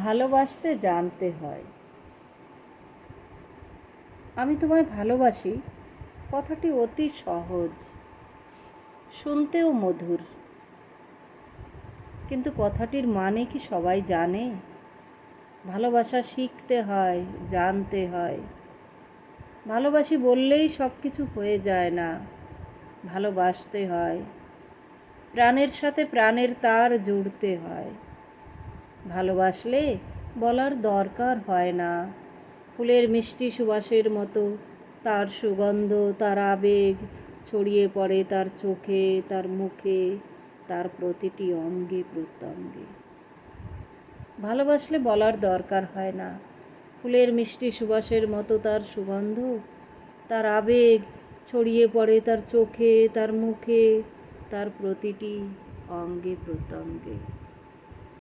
ভালোবাসতে জানতে হয়। আমি তোমায় ভালোবাসি কথাটি অতি সহজ, শুনতেও মধুর, কিন্তু কথাটির মানে কি সবাই জানে? ভালোবাসা শিখতে হয়, জানতে হয়। ভালোবাসি বললেই সব কিছু হয়ে যায় না, ভালোবাসতে হয়। প্রাণের সাথে প্রাণের তার জুড়তে হয়। ভালোবাসলে বলার দরকার হয় না, ফুলের মিষ্টি সুবাসের মতো তার সুগন্ধ, তার আবেগ ছড়িয়ে পড়ে তার চোখে, তার মুখে, তার প্রতিটি অঙ্গে প্রত্যঙ্গে। ভালোবাসলে বলার দরকার হয় না, ফুলের মিষ্টি সুবাসের মতো তার সুগন্ধ, তার আবেগ ছড়িয়ে পড়ে তার চোখে, তার মুখে, তার প্রতিটি অঙ্গে প্রত্যঙ্গে।